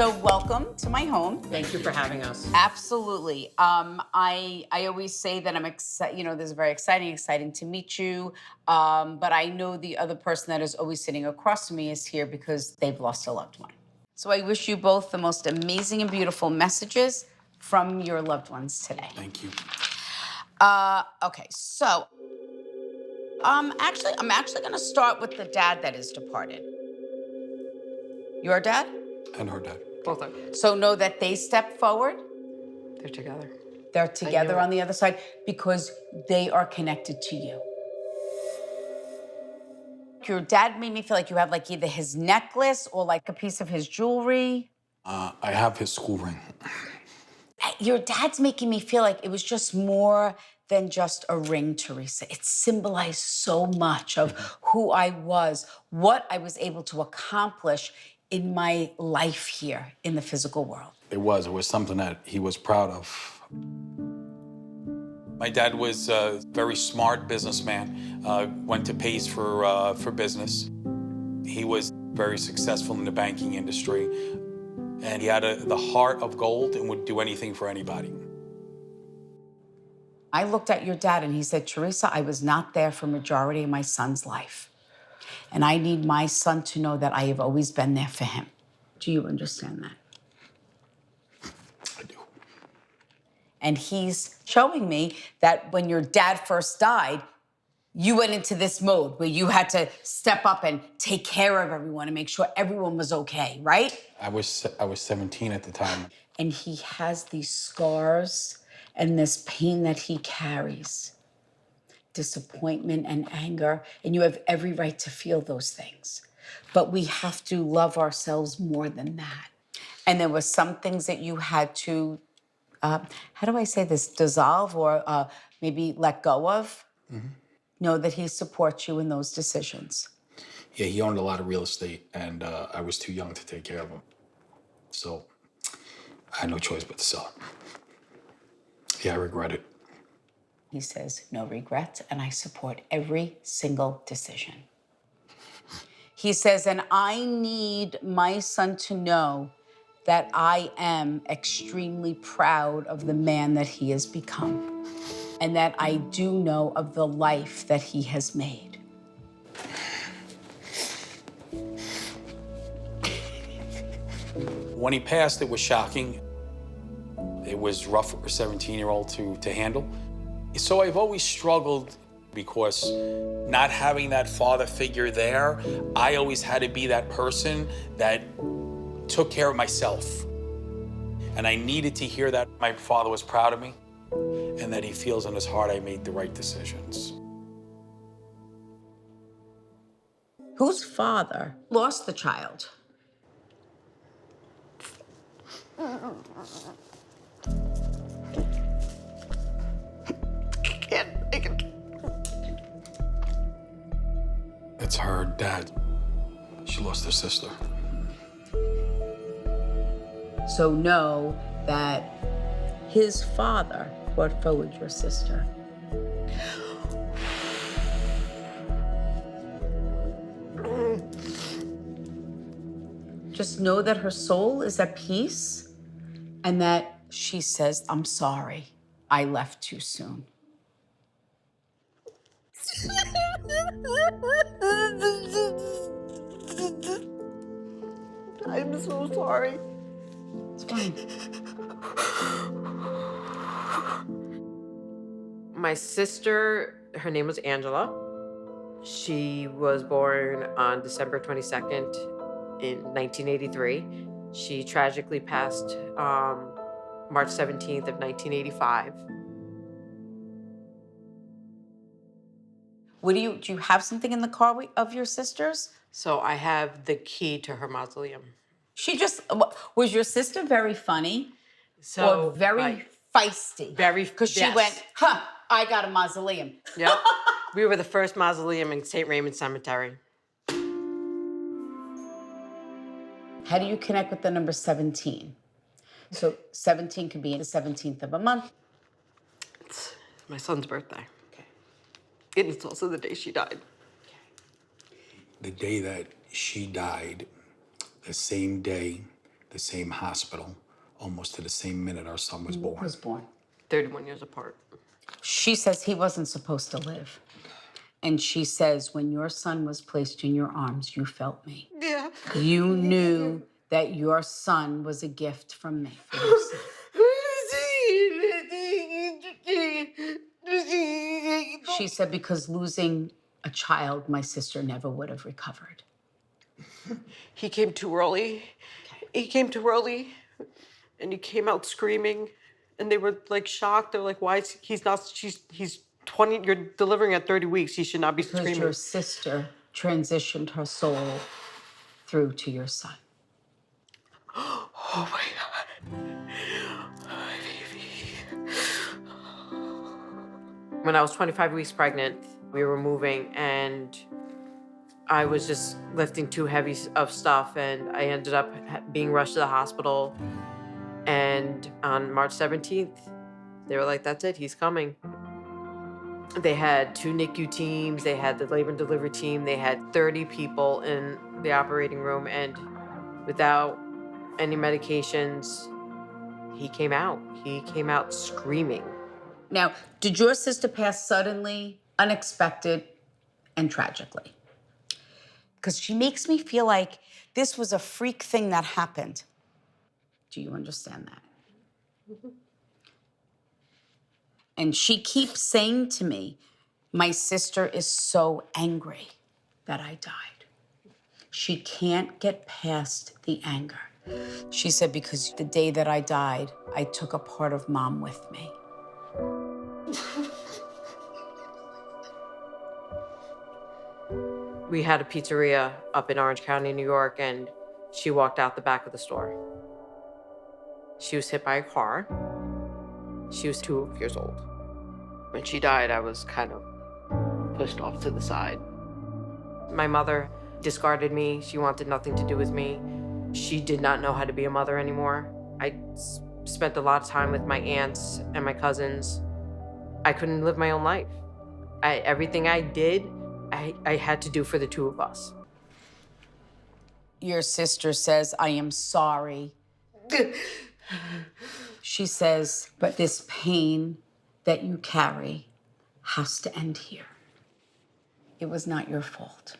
So welcome to my home. Thank you for having us. Absolutely. I always say that I'm excited. You know, this is very exciting to meet you. But I know the other person that is always sitting across from me is here because they've lost a loved one. So I wish you both the most amazing and beautiful messages from your loved ones today. Thank you. Okay, so I'm actually gonna start with the dad that is departed. Your dad? And her dad. Both of them. So know that they stepped forward. They're together. They're together on the other side because they are connected to you. Your dad made me feel like you have like either his necklace or like a piece of his jewelry. I have his school ring. Your dad's making me feel like it was just more than just a ring, Teresa. It symbolized so much of who I was, what I was able to accomplish in my life here in the physical world. It was something that he was proud of. My dad was a very smart businessman, went to Pace for business. He was very successful in the banking industry, and he had the heart of gold and would do anything for anybody. I looked at your dad and he said, Teresa, I was not there for majority of my son's life. And I need my son to know that I have always been there for him. Do you understand that? I do. And he's showing me that when your dad first died, you went into this mode where you had to step up and take care of everyone and make sure everyone was okay, right? I was 17 at the time. And he has these scars and this pain that he carries, disappointment and anger, and you have every right to feel those things. But we have to love ourselves more than that. And there were some things that you had to, how do I say this, dissolve or maybe let go of. Know that he supports you in those decisions. Yeah, he owned a lot of real estate, and I was too young to take care of him. So I had no choice but to sell it. Yeah, I regret it. He says, no regrets, and I support every single decision. He says, and I need my son to know that I am extremely proud of the man that he has become, and that I do know of the life that he has made. When he passed, it was shocking. It was rough for a 17-year-old to handle. So I've always struggled because not having that father figure there, I always had to be that person that took care of myself. And I needed to hear that my father was proud of me and that he feels in his heart I made the right decisions. Whose father lost the child? It's her dad. She lost her sister. So know that his father brought forward your sister. Just know that her soul is at peace and that she says, I'm sorry, I left too soon. I'm so sorry. It's fine. My sister, her name was Angela. She was born on December 22nd in 1983. She tragically passed March 17th of 1985. Do you have something in the car of your sister's? So I have the key to her mausoleum. Was your sister very funny? So or very feisty? Because she yes. went, I got a mausoleum. Yep. We were the first mausoleum in St. Raymond Cemetery. How do you connect with the number 17? So 17 could be the 17th of a month. It's my son's birthday. Okay. And it's also the day she died. The day that she died, the same day the same hospital, almost to the same minute our son was born. Was born. 31 years apart. She says he wasn't supposed to live. And she says, when your son was placed in your arms, you felt me. Yeah. You knew that your son was a gift from me for your son. She said, because losing a child, my sister never would have recovered. He came too early. He came too early, and he came out screaming, and they were like shocked. They're like, "Why is he's not? He's 20. You're delivering at 30 weeks. He should not be Because screaming." your sister transitioned her soul through to your son. Oh my God, my baby. When I was 25 weeks pregnant, we were moving and I was just lifting too heavy of stuff and I ended up being rushed to the hospital. And on March 17th, they were like, that's it, he's coming. They had 2 NICU teams, they had the labor and delivery team, they had 30 people in the operating room, and without any medications, he came out. He came out screaming. Now, did your sister pass suddenly, unexpected, and tragically? Because she makes me feel like this was a freak thing that happened. Do you understand that? Mm-hmm. And she keeps saying to me, my sister is so angry that I died. She can't get past the anger. She said, because the day that I died, I took a part of Mom with me. We had a pizzeria up in Orange County, New York, and she walked out the back of the store. She was hit by a car. She was 2 years old. When she died, I was kind of pushed off to the side. My mother discarded me. She wanted nothing to do with me. She did not know how to be a mother anymore. I spent a lot of time with my aunts and my cousins. I couldn't live my own life. Everything I did, I had to do for the 2 of us. Your sister says, I am sorry. She says, but this pain that you carry has to end here. It was not your fault.